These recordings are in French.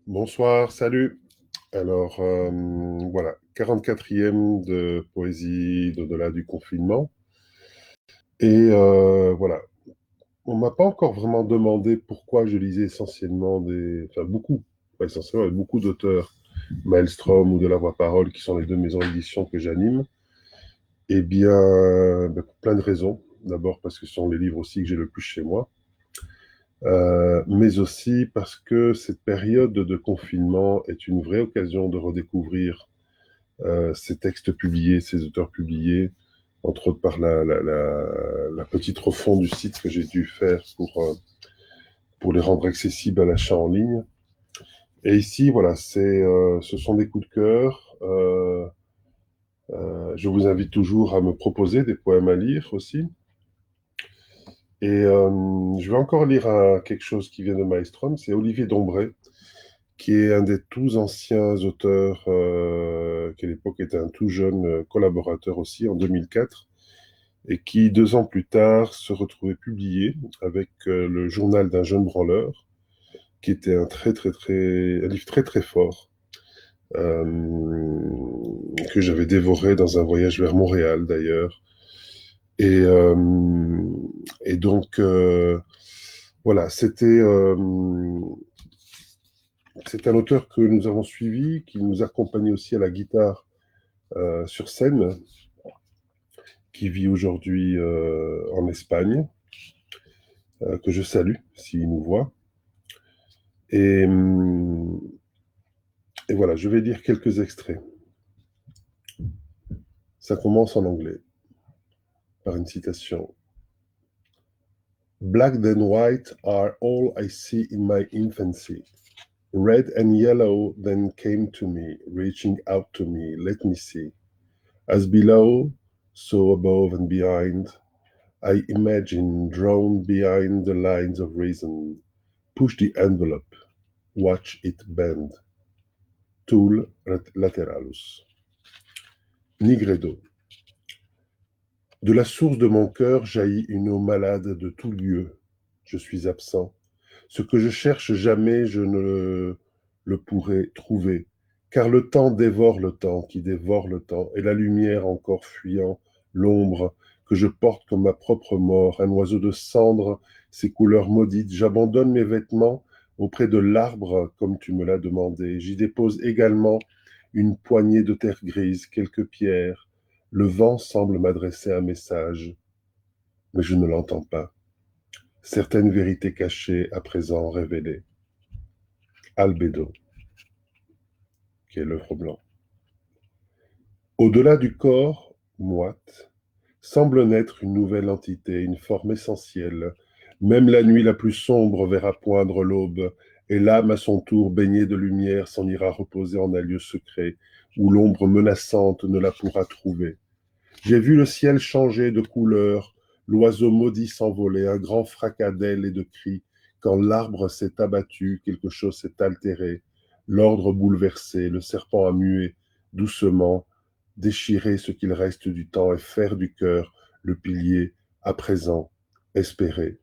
Bonsoir, salut. Alors, voilà, 44e de poésie d'au-delà du confinement. Et voilà, on m'a pas encore vraiment demandé pourquoi je lisais essentiellement enfin beaucoup, pas essentiellement, mais beaucoup d'auteurs, Maelstrom ou de La Voix Parole, qui sont les deux maisons d'édition que j'anime. Eh bien, pour plein de raisons. D'abord parce que ce sont les livres aussi que j'ai le plus chez moi. Mais aussi parce que cette période de confinement est une vraie occasion de redécouvrir ces textes publiés, ces auteurs publiés, entre autres par la petite refonte du site que j'ai dû faire pour les rendre accessibles à l'achat en ligne. Et ici, voilà, ce sont des coups de cœur. Je vous invite toujours à me proposer des poèmes à lire aussi. Et je vais encore lire quelque chose qui vient de Maelstrom, c'est Olivier Dombray, qui est un des tout anciens auteurs, qui à l'époque était un tout jeune collaborateur aussi, en 2004, et qui, 2 ans plus tard, se retrouvait publié avec le journal d'un jeune branleur, qui était un livre très très fort, que j'avais dévoré dans un voyage vers Montréal d'ailleurs. Et, euh, et donc, voilà, c'est un auteur que nous avons suivi, qui nous accompagnait aussi à la guitare sur scène, qui vit aujourd'hui en Espagne, que je salue s'il nous voit. Et, et voilà, je vais lire quelques extraits. Ça commence en anglais, par une citation. Black and white are all I see in my infancy. Red and yellow then came to me, reaching out to me, let me see. As below, so above and behind, I imagine drawn behind the lines of reason. Push the envelope, watch it bend. Tul lateralus. Nigredo. De la source de mon cœur jaillit une eau malade de tout lieu. Je suis absent. Ce que je cherche jamais, je ne le pourrai trouver, car le temps dévore le temps qui dévore le temps, et la lumière encore fuyant, l'ombre que je porte comme ma propre mort, un oiseau de cendre, ses couleurs maudites, j'abandonne mes vêtements auprès de l'arbre comme tu me l'as demandé. J'y dépose également une poignée de terre grise, quelques pierres. Le vent semble m'adresser un message, mais je ne l'entends pas. Certaines vérités cachées à présent révélées. Albedo, qui est l'œuvre blanc. Au-delà du corps, moite, semble naître une nouvelle entité, une forme essentielle. Même la nuit la plus sombre verra poindre l'aube, et l'âme à son tour baignée de lumière s'en ira reposer en un lieu secret, où l'ombre menaçante ne la pourra trouver. J'ai vu le ciel changer de couleur, l'oiseau maudit s'envoler, un grand fracas d'ailes et de cris. Quand l'arbre s'est abattu, quelque chose s'est altéré, l'ordre bouleversé, le serpent a mué, doucement, déchirer ce qu'il reste du temps et faire du cœur le pilier, à présent, espérer.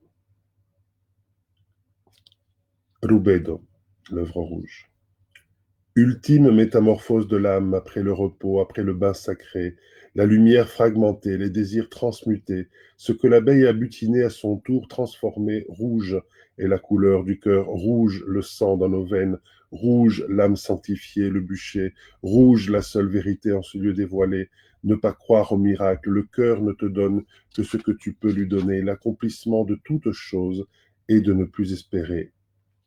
Rubedo, l'œuvre rouge. Ultime métamorphose de l'âme après le repos, après le bain sacré, la lumière fragmentée, les désirs transmutés, ce que l'abeille a butiné à son tour transformé, rouge est la couleur du cœur, rouge le sang dans nos veines, rouge l'âme sanctifiée, le bûcher, rouge la seule vérité en ce lieu dévoilé, ne pas croire au miracle, le cœur ne te donne que ce que tu peux lui donner, l'accomplissement de toutes choses et de ne plus espérer.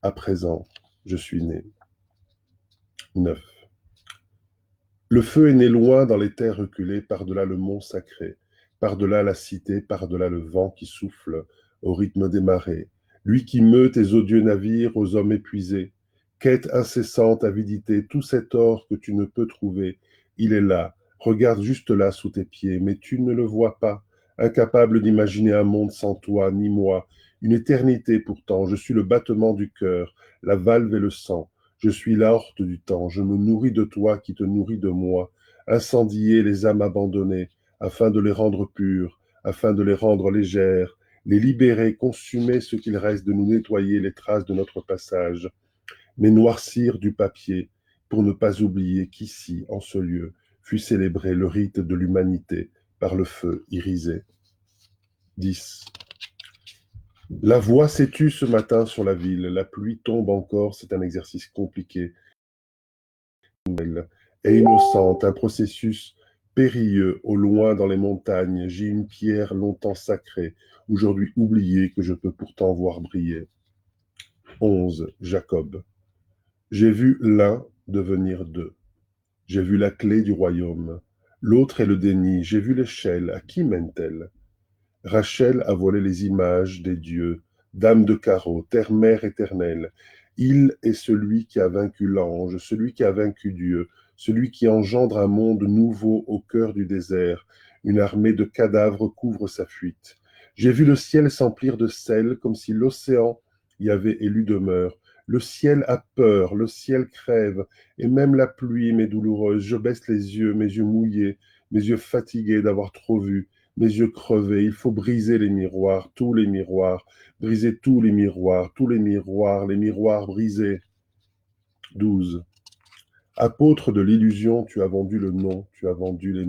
À présent, je suis né. 9. Le feu est né loin dans les terres reculées, par-delà le mont sacré, par-delà la cité, par-delà le vent qui souffle au rythme des marées. Lui qui meut tes odieux navires aux hommes épuisés. Quête incessante, avidité, tout cet or que tu ne peux trouver, il est là, regarde juste là sous tes pieds, mais tu ne le vois pas, incapable d'imaginer un monde sans toi ni moi, une éternité pourtant, je suis le battement du cœur, la valve et le sang. Je suis l'aorte du temps, je me nourris de toi qui te nourris de moi, incendier les âmes abandonnées, afin de les rendre pures, afin de les rendre légères, les libérer, consumer ce qu'il reste de nous nettoyer les traces de notre passage. mais noircir du papier pour ne pas oublier qu'ici, en ce lieu, fut célébré le rite de l'humanité par le feu irisé. 10. La voix s'est tue ce matin sur la ville. La pluie tombe encore, c'est un exercice compliqué. Et innocente, un processus périlleux au loin dans les montagnes. J'ai une pierre longtemps sacrée, aujourd'hui oubliée, que je peux pourtant voir briller. 11. Jacob. J'ai vu l'un devenir deux. J'ai vu la clé du royaume. L'autre est le déni. J'ai vu l'échelle. À qui mène-t-elle? Rachel a volé les images des dieux, dame de carreau, terre-mère éternelle. Il est celui qui a vaincu l'ange, celui qui a vaincu Dieu, celui qui engendre un monde nouveau au cœur du désert. Une armée de cadavres couvre sa fuite. J'ai vu le ciel s'emplir de sel comme si l'océan y avait élu demeure. Le ciel a peur, le ciel crève, et même la pluie m'est douloureuse. Je baisse les yeux, mes yeux mouillés, mes yeux fatigués d'avoir trop vu. Mes yeux crevés, il faut briser les miroirs, tous les miroirs, briser tous les miroirs, tous les miroirs brisés. 12. Apôtre de l'illusion, tu as vendu le nom, tu as vendu les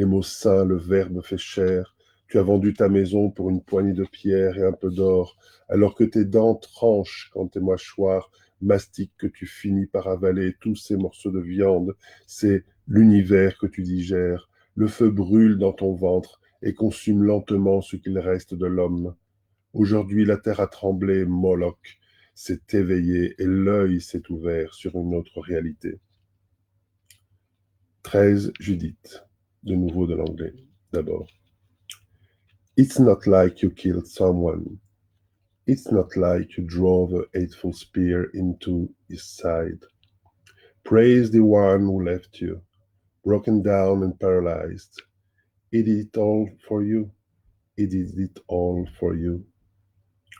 mots saints, le verbe fait chair. Tu as vendu ta maison pour une poignée de pierres et un peu d'or, alors que tes dents tranchent quand tes mâchoires mastiquent, que tu finis par avaler tous ces morceaux de viande. C'est l'univers que tu digères. Le feu brûle dans ton ventre et consume lentement ce qu'il reste de l'homme. Aujourd'hui, la terre a tremblé, Moloch s'est éveillé et l'œil s'est ouvert sur une autre réalité. 13, Judith, de nouveau de l'anglais, d'abord. It's not like you killed someone. It's not like you drove a hateful spear into his side. Praise the one who left you, broken down and paralyzed. He did it all for you. He did it all for you.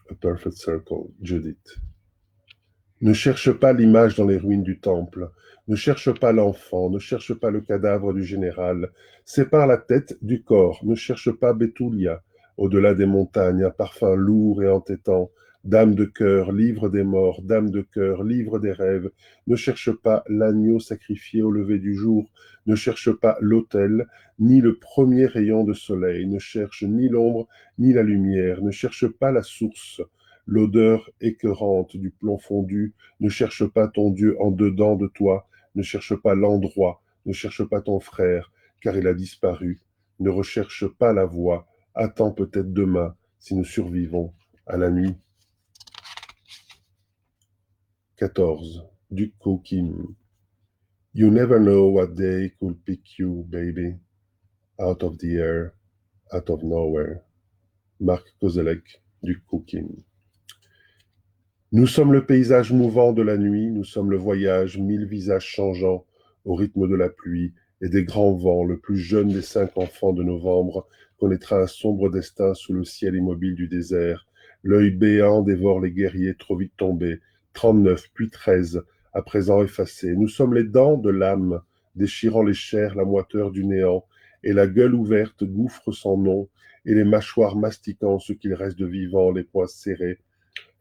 A perfect circle, Judith. Ne cherche pas l'image dans les ruines du temple, ne cherche pas l'enfant, ne cherche pas le cadavre du général, sépare la tête du corps, ne cherche pas Bethulia, au-delà des montagnes, un parfum lourd et entêtant, dame de cœur, livre des morts, dame de cœur, livre des rêves, ne cherche pas l'agneau sacrifié au lever du jour, ne cherche pas l'autel, ni le premier rayon de soleil, ne cherche ni l'ombre, ni la lumière, ne cherche pas la source, l'odeur écœurante du plomb fondu, ne cherche pas ton Dieu en dedans de toi, ne cherche pas l'endroit, ne cherche pas ton frère, car il a disparu, ne recherche pas la voix, attends peut-être demain, si nous survivons à la nuit. 14. Duco Kim. You never know what day could pick you, baby, out of the air, out of nowhere. Marc Kozelek, Duco Kim. Nous sommes le paysage mouvant de la nuit, nous sommes le voyage, mille visages changeants au rythme de la pluie et des grands vents, le plus jeune des 5 enfants de novembre, connaîtra un sombre destin sous le ciel immobile du désert. L'œil béant dévore les guerriers trop vite tombés, 39 puis 13, à présent effacés. Nous sommes les dents de l'âme, déchirant les chairs, la moiteur du néant, et la gueule ouverte gouffre son nom, et les mâchoires mastiquant ce qu'il reste de vivant, les poings serrés,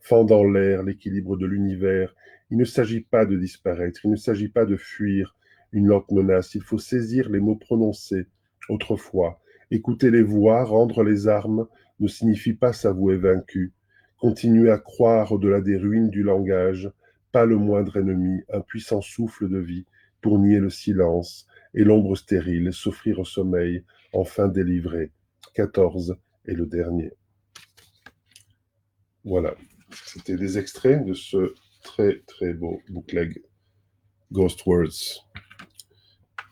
fendant l'air, l'équilibre de l'univers. Il ne s'agit pas de disparaître, il ne s'agit pas de fuir une lente menace, il faut saisir les mots prononcés autrefois. Écouter les voix, rendre les armes ne signifie pas s'avouer vaincu. Continuer à croire au-delà des ruines du langage, pas le moindre ennemi, un puissant souffle de vie pour nier le silence et l'ombre stérile, s'offrir au sommeil, enfin délivré. 14 et le dernier. Voilà. C'était des extraits de ce très très beau bootleg Ghost Words.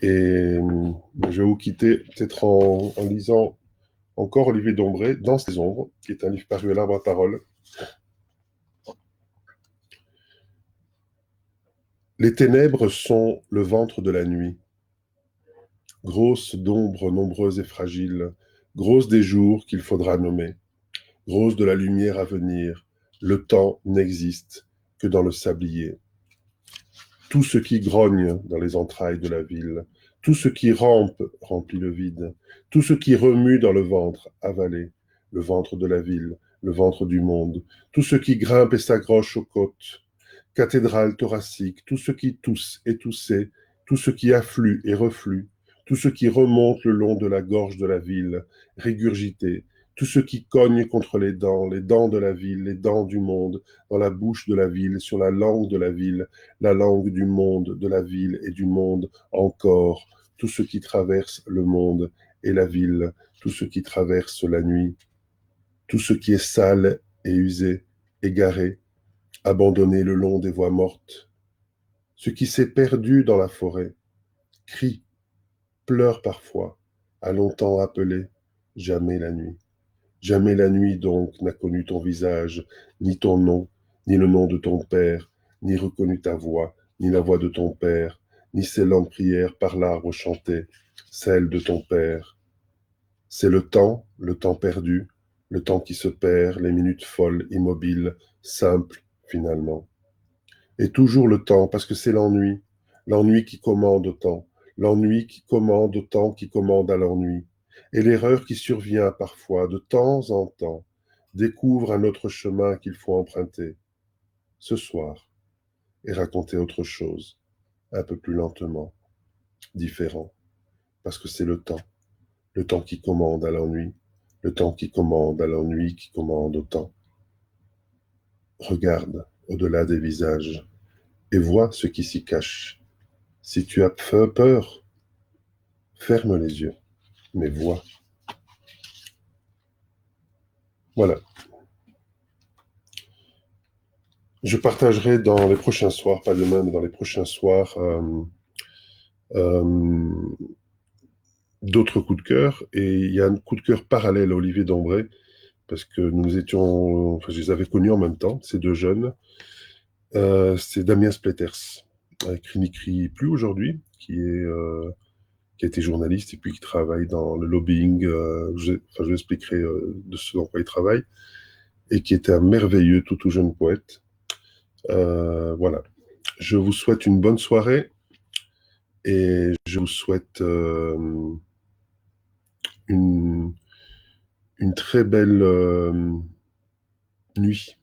Et je vais vous quitter peut-être en lisant encore Olivier Dombré, Dans ses ombres, qui est un livre paru à l'Arbre à Parole. Les ténèbres sont le ventre de la nuit, grosses d'ombres nombreuses et fragiles, grosses des jours qu'il faudra nommer, grosses de la lumière à venir. Le temps n'existe que dans le sablier. Tout ce qui grogne dans les entrailles de la ville, tout ce qui rampe remplit le vide, tout ce qui remue dans le ventre avalé, le ventre de la ville, le ventre du monde, tout ce qui grimpe et s'accroche aux côtes, cathédrale thoracique, tout ce qui tousse et toussait, tout ce qui afflue et reflue, tout ce qui remonte le long de la gorge de la ville, régurgité, tout ce qui cogne contre les dents de la ville, les dents du monde, dans la bouche de la ville, sur la langue de la ville, la langue du monde, de la ville et du monde encore, tout ce qui traverse le monde et la ville, tout ce qui traverse la nuit, tout ce qui est sale et usé, égaré, abandonné le long des voies mortes, ce qui s'est perdu dans la forêt, crie, pleure parfois, a longtemps appelé, jamais la nuit. Jamais la nuit donc n'a connu ton visage, ni ton nom, ni le nom de ton père, ni reconnu ta voix, ni la voix de ton père, ni ces lentes prières par l'arbre chantées, celle de ton père. C'est le temps perdu, le temps qui se perd, les minutes folles, immobiles, simples, finalement. Et toujours le temps, parce que c'est l'ennui, l'ennui qui commande au temps, l'ennui qui commande au temps qui commande à l'ennui. Et l'erreur qui survient parfois, de temps en temps, découvre un autre chemin qu'il faut emprunter, ce soir, et raconter autre chose, un peu plus lentement, différent, parce que c'est le temps qui commande à l'ennui, le temps qui commande à l'ennui qui commande au temps. Regarde au-delà des visages et vois ce qui s'y cache. Si tu as peur, ferme les yeux, mais vois. Voilà. Je partagerai dans les prochains soirs, pas demain, mais dans les prochains soirs, euh, d'autres coups de cœur. Et il y a un coup de cœur parallèle à Olivier Dombray, parce que nous étions, enfin, je les avais connus en même temps, ces deux jeunes. C'est Damien Spleters, qui n'écrit plus aujourd'hui, qui a été journaliste et puis qui travaille dans le lobbying. Je vous expliquerai de ce dans quoi il travaille, et qui était un merveilleux tout jeune poète. Voilà. Je vous souhaite une bonne soirée et je vous souhaite une, une très belle nuit.